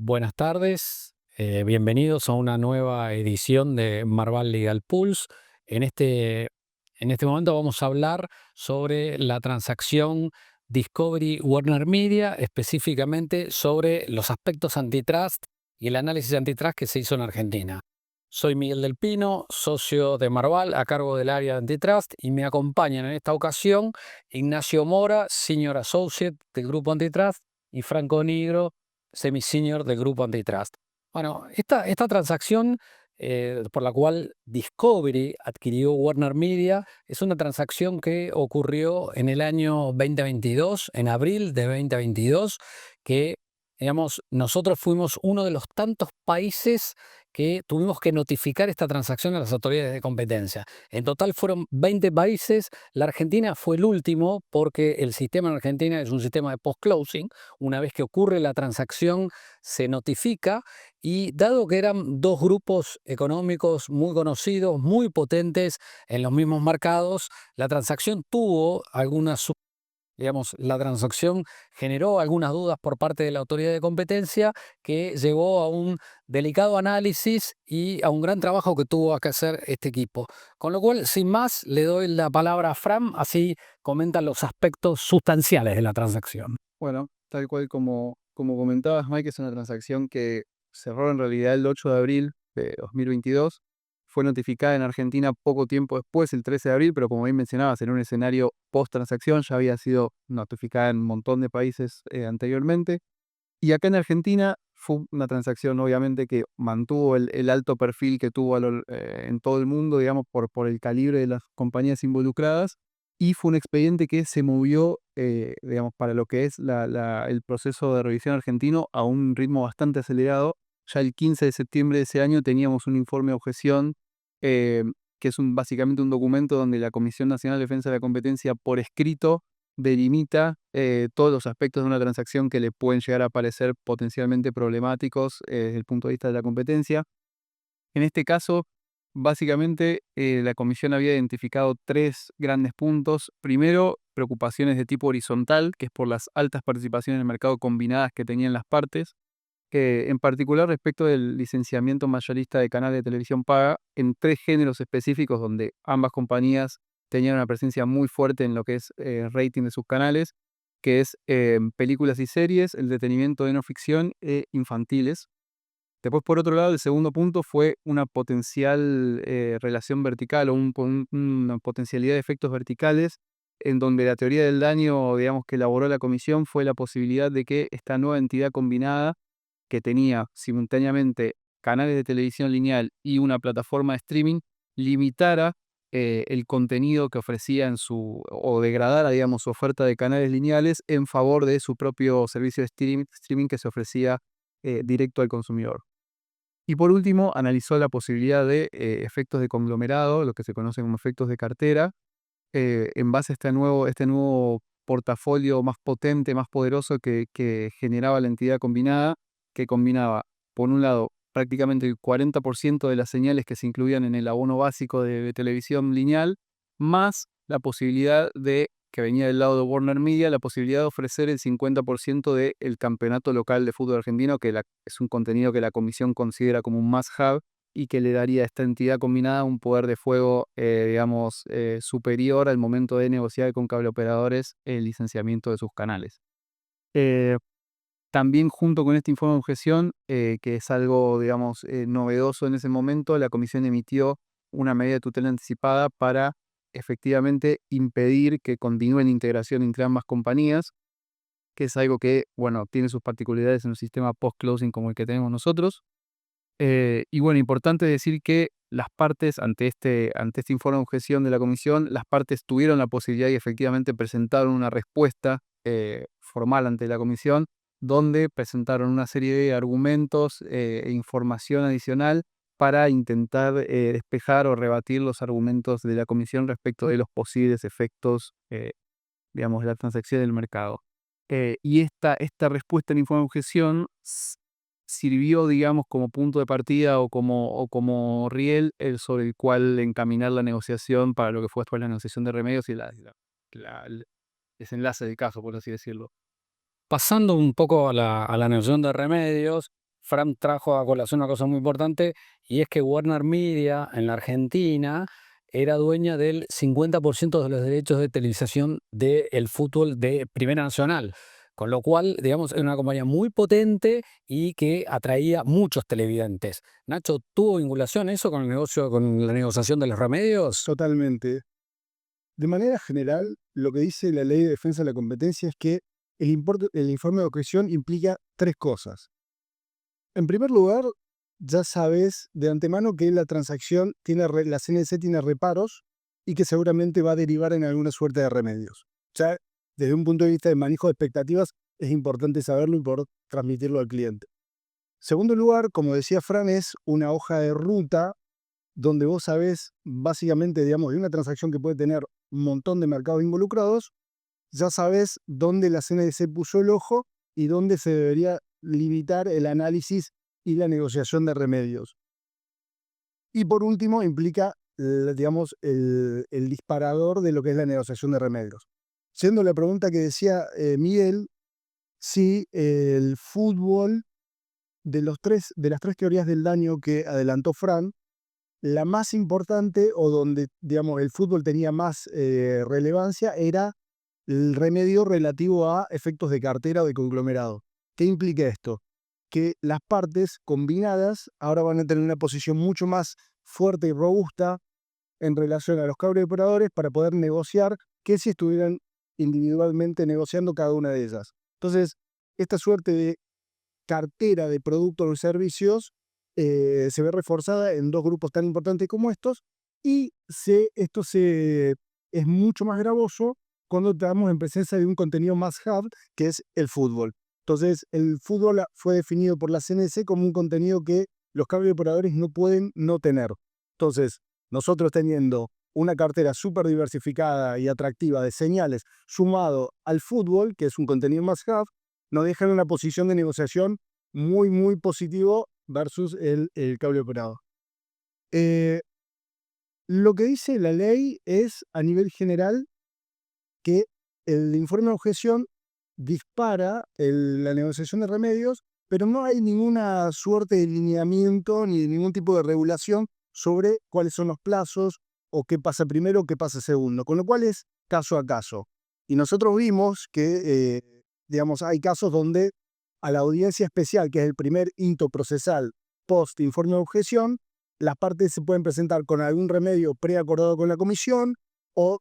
Buenas tardes, bienvenidos a una nueva edición de Marval Legal Pulse. En este, en este momento vamos a hablar sobre la transacción Discovery Warner Media, específicamente sobre los aspectos antitrust y el análisis antitrust que se hizo en Argentina. Soy Miguel del Pino, socio de Marval a cargo del área de antitrust, y me acompañan en esta ocasión Ignacio Mora, Senior Associate del Grupo Antitrust, y Franco Nigro, semi-senior del Grupo Antitrust. Bueno, esta transacción por la cual Discovery adquirió Warner Media es una transacción que ocurrió en el año 2022, en abril de 2022, que, digamos, nosotros fuimos uno de los tantos países que tuvimos que notificar esta transacción a las autoridades de competencia. En total fueron 20 países. La Argentina fue el último porque el sistema en Argentina es un sistema de post-closing. Una vez que ocurre la transacción, se notifica, y dado que eran dos grupos económicos muy conocidos, muy potentes en los mismos mercados, la transacción tuvo algunas, digamos, la transacción generó algunas dudas por parte de la autoridad de competencia, que llevó a un delicado análisis y a un gran trabajo que tuvo que hacer este equipo. Con lo cual, sin más, le doy la palabra a Fran, así comentan los aspectos sustanciales de la transacción. Bueno, tal cual como comentabas, Mike, es una transacción que cerró en realidad el 8 de abril de 2022. Fue notificada en Argentina poco tiempo después, el 13 de abril, pero como bien mencionabas, en un escenario post-transacción ya había sido notificada en un montón de países anteriormente. Y acá en Argentina fue una transacción, obviamente, que mantuvo el alto perfil que tuvo en todo el mundo, digamos, por el calibre de las compañías involucradas, y fue un expediente que se movió, digamos, para lo que es el proceso de revisión argentino a un ritmo bastante acelerado. Ya el 15 de septiembre de ese año teníamos un informe de objeción, eh, que es básicamente un documento donde la Comisión Nacional de Defensa de la Competencia, por escrito, delimita todos los aspectos de una transacción que le pueden llegar a parecer potencialmente problemáticos desde el punto de vista de la competencia. En este caso, básicamente, la comisión había identificado tres grandes puntos. Primero, preocupaciones de tipo horizontal, que es por las altas participaciones en el mercado combinadas que tenían las partes, en particular respecto del licenciamiento mayorista de canales de televisión paga en tres géneros específicos donde ambas compañías tenían una presencia muy fuerte en lo que es rating de sus canales, que es películas y series, el detenimiento de no ficción e infantiles. Después, por otro lado, el segundo punto fue una potencial relación vertical o una potencialidad de efectos verticales, en donde la teoría del daño, digamos, que elaboró la comisión fue la posibilidad de que esta nueva entidad combinada, que tenía simultáneamente canales de televisión lineal y una plataforma de streaming, limitara el contenido que ofrecía o degradara, digamos, su oferta de canales lineales en favor de su propio servicio de streaming que se ofrecía directo al consumidor. Y por último, analizó la posibilidad de efectos de conglomerado, lo que se conoce como efectos de cartera, en base a este nuevo portafolio más potente, más poderoso que generaba la entidad combinada, que combinaba, por un lado, prácticamente el 40% de las señales que se incluían en el abono básico de televisión lineal, más la posibilidad que venía del lado de Warner Media, la posibilidad de ofrecer el 50% del campeonato local de fútbol argentino, que es un contenido que la comisión considera como un must-have y que le daría a esta entidad combinada un poder de fuego, digamos, superior al momento de negociar con cableoperadores el licenciamiento de sus canales. Eh, También, junto con este informe de objeción, que es algo, digamos, novedoso en ese momento, la comisión emitió una medida de tutela anticipada para efectivamente impedir que continúe la integración entre ambas compañías, que es algo que, bueno, tiene sus particularidades en un sistema post-closing como el que tenemos nosotros. Y bueno, importante decir que las partes, ante este informe de objeción de la comisión, las partes tuvieron la posibilidad y efectivamente presentaron una respuesta formal ante la comisión, donde presentaron una serie de argumentos e información adicional para intentar despejar o rebatir los argumentos de la comisión respecto de los posibles efectos, digamos, de la transacción del mercado. Y esta respuesta en informe de objeción sirvió, digamos, como punto de partida o como riel sobre el cual encaminar la negociación para lo que fue después la negociación de remedios y el desenlace del caso, por así decirlo. Pasando un poco a la negociación de remedios, Fran trajo a colación una cosa muy importante, y es que Warner Media en la Argentina era dueña del 50% de los derechos de televisación del fútbol de Primera Nacional. Con lo cual, digamos, era una compañía muy potente y que atraía muchos televidentes. Nacho, ¿tuvo vinculación eso con el negocio, con la negociación de los remedios? Totalmente. De manera general, lo que dice la Ley de Defensa de la Competencia es que el informe de objeción implica tres cosas. En primer lugar, ya sabes de antemano que la transacción la CNC tiene reparos y que seguramente va a derivar en alguna suerte de remedios. Ya desde un punto de vista de manejo de expectativas, es importante saberlo y poder transmitirlo al cliente. Segundo lugar, como decía Fran, es una hoja de ruta donde vos sabés básicamente, digamos, de una transacción que puede tener un montón de mercados involucrados, ya sabés dónde la CNDC puso el ojo y dónde se debería limitar el análisis y la negociación de remedios. Y por último, implica, digamos, el disparador de lo que es la negociación de remedios. Siendo la pregunta que decía Miguel, si el fútbol de las tres teorías del daño que adelantó Fran, la más importante o donde, digamos, el fútbol tenía más relevancia era el remedio relativo a efectos de cartera o de conglomerado. ¿Qué implica esto? Que las partes combinadas ahora van a tener una posición mucho más fuerte y robusta en relación a los cables operadores para poder negociar que si estuvieran individualmente negociando cada una de ellas. Entonces, esta suerte de cartera de productos o servicios se ve reforzada en dos grupos tan importantes como estos y es mucho más gravoso cuando estamos en presencia de un contenido más hard, que es el fútbol. Entonces, el fútbol fue definido por la CNC como un contenido que los cable operadores no pueden no tener. Entonces, nosotros teniendo una cartera súper diversificada y atractiva de señales sumado al fútbol, que es un contenido más hard, nos deja en una posición de negociación muy, muy positivo versus el cable operador. Eh, lo que dice la ley es, a nivel general, que el informe de objeción dispara la negociación de remedios, pero no hay ninguna suerte de lineamiento ni ningún tipo de regulación sobre cuáles son los plazos o qué pasa primero o qué pasa segundo, con lo cual es caso a caso. Y nosotros vimos que, digamos, hay casos donde a la audiencia especial, que es el primer hito procesal post informe de objeción, las partes se pueden presentar con algún remedio preacordado con la comisión o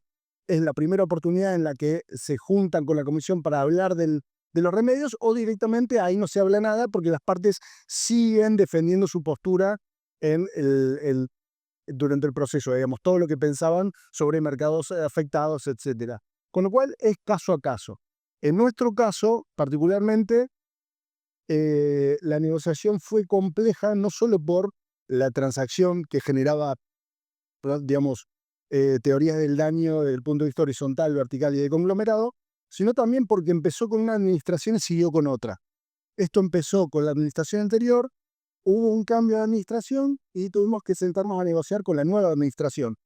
es la primera oportunidad en la que se juntan con la comisión para hablar de los remedios o directamente ahí no se habla nada porque las partes siguen defendiendo su postura durante el proceso, digamos, todo lo que pensaban sobre mercados afectados, etc. Con lo cual es caso a caso. En nuestro caso, particularmente, la negociación fue compleja no solo por la transacción que generaba, digamos, teorías del daño desde el punto de vista horizontal, vertical y de conglomerado, sino también porque empezó con una administración y siguió con otra. Esto empezó con la administración anterior, hubo un cambio de administración y tuvimos que sentarnos a negociar con la nueva administración.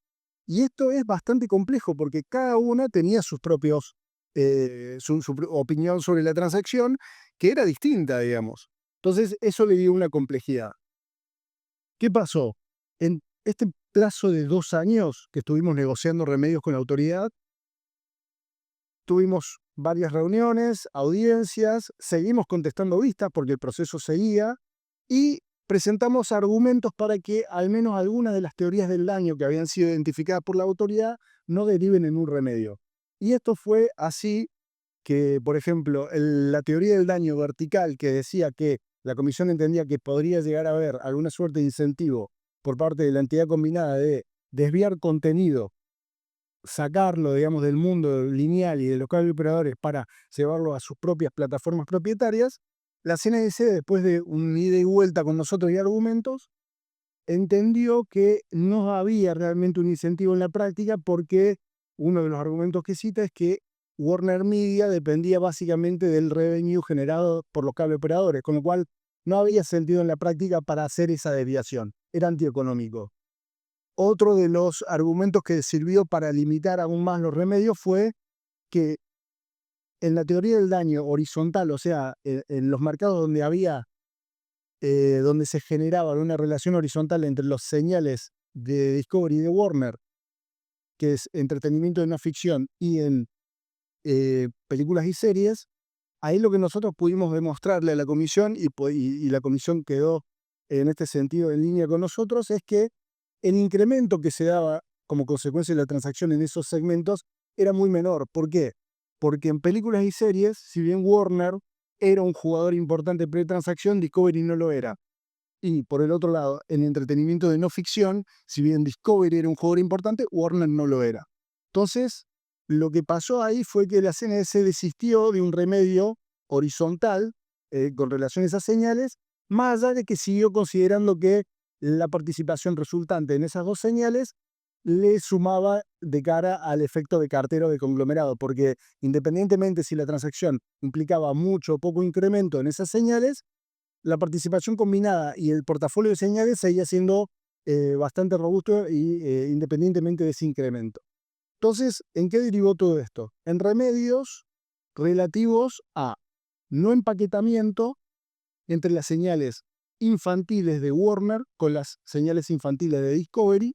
Y esto es bastante complejo porque cada una tenía sus propios, su opinión sobre la transacción, que era distinta, digamos. Entonces, eso le dio una complejidad. ¿Qué pasó? En este plazo de 2 años que estuvimos negociando remedios con la autoridad, tuvimos varias reuniones, audiencias, seguimos contestando vistas porque el proceso seguía y presentamos argumentos para que al menos algunas de las teorías del daño que habían sido identificadas por la autoridad no deriven en un remedio. Y esto fue así que, por ejemplo, la teoría del daño vertical que decía que la comisión entendía que podría llegar a haber alguna suerte de incentivo por parte de la entidad combinada de desviar contenido, sacarlo, digamos, del mundo lineal y de los cables operadores para llevarlo a sus propias plataformas propietarias, la CNDC, después de un ida y vuelta con nosotros y argumentos, entendió que no había realmente un incentivo en la práctica porque uno de los argumentos que cita es que Warner Media dependía básicamente del revenue generado por los cable operadores, con lo cual no había sentido en la práctica para hacer esa desviación. Era antieconómico. Otro de los argumentos que sirvió para limitar aún más los remedios fue que en la teoría del daño horizontal, o sea, en los mercados donde había donde se generaba una relación horizontal entre las señales de Discovery y de Warner, que es entretenimiento de no ficción, y en películas y series. Ahí lo que nosotros pudimos demostrarle a la comisión, y la comisión quedó en este sentido en línea con nosotros, es que el incremento que se daba como consecuencia de la transacción en esos segmentos era muy menor. ¿Por qué? Porque en películas y series, si bien Warner era un jugador importante pre-transacción, Discovery no lo era. Y por el otro lado, en entretenimiento de no ficción, si bien Discovery era un jugador importante, Warner no lo era. Entonces, lo que pasó ahí fue que la CNS desistió de un remedio horizontal con relación a esas señales, más allá de que siguió considerando que la participación resultante en esas dos señales le sumaba de cara al efecto de cartero de conglomerado, porque independientemente si la transacción implicaba mucho o poco incremento en esas señales, la participación combinada y el portafolio de señales seguía siendo bastante robusto y independientemente de ese incremento. Entonces, ¿en qué derivó todo esto? En remedios relativos a no empaquetamiento entre las señales infantiles de Warner con las señales infantiles de Discovery,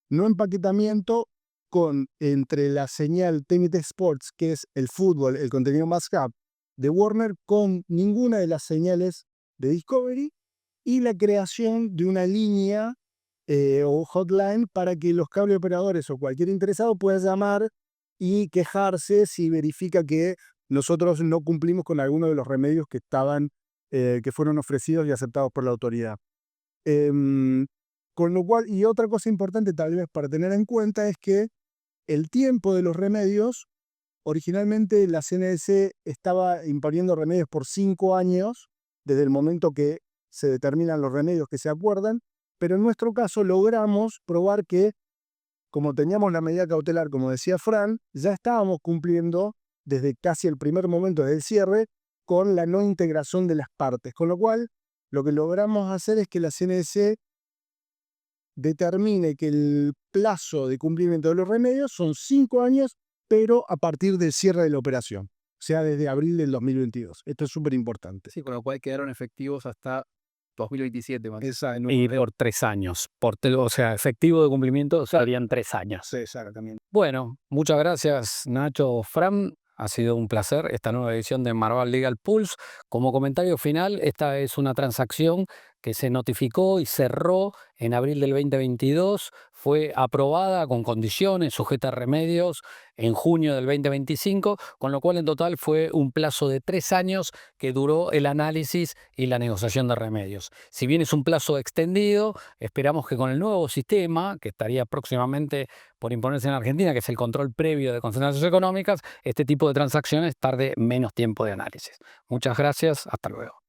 no empaquetamiento entre la señal TNT Sports, que es el fútbol, el contenido más hub de Warner, con ninguna de las señales de Discovery, y la creación de una línea o hotline para que los cable operadores o cualquier interesado pueda llamar y quejarse si verifica que nosotros no cumplimos con alguno de los remedios que fueron ofrecidos y aceptados por la autoridad. Con lo cual, y otra cosa importante tal vez para tener en cuenta es que el tiempo de los remedios, originalmente la CNS estaba imponiendo remedios por 5 años, desde el momento que se determinan los remedios que se acuerdan, pero en nuestro caso logramos probar que, como teníamos la medida cautelar, como decía Fran, ya estábamos cumpliendo desde casi el primer momento del cierre con la no integración de las partes, con lo cual lo que logramos hacer es que la CNS determine que el plazo de cumplimiento de los remedios son 5 años, pero a partir del cierre de la operación, o sea, desde abril del 2022. Esto es súper importante. Sí, con lo cual quedaron efectivos hasta 2027. Exacto. Y por 3 años. O sea, efectivo de cumplimiento serían 3 años. Sí, exactamente. Bueno, muchas gracias Nacho, Fran. Ha sido un placer esta nueva edición de Marval Legal Pulse. Como comentario final, esta es una transacción que se notificó y cerró en abril del 2022. Fue aprobada con condiciones, sujeta a remedios, en junio del 2025, con lo cual en total fue un plazo de 3 años que duró el análisis y la negociación de remedios. Si bien es un plazo extendido, esperamos que con el nuevo sistema, que estaría próximamente por imponerse en Argentina, que es el control previo de concentraciones económicas, este tipo de transacciones tarde menos tiempo de análisis. Muchas gracias, hasta luego.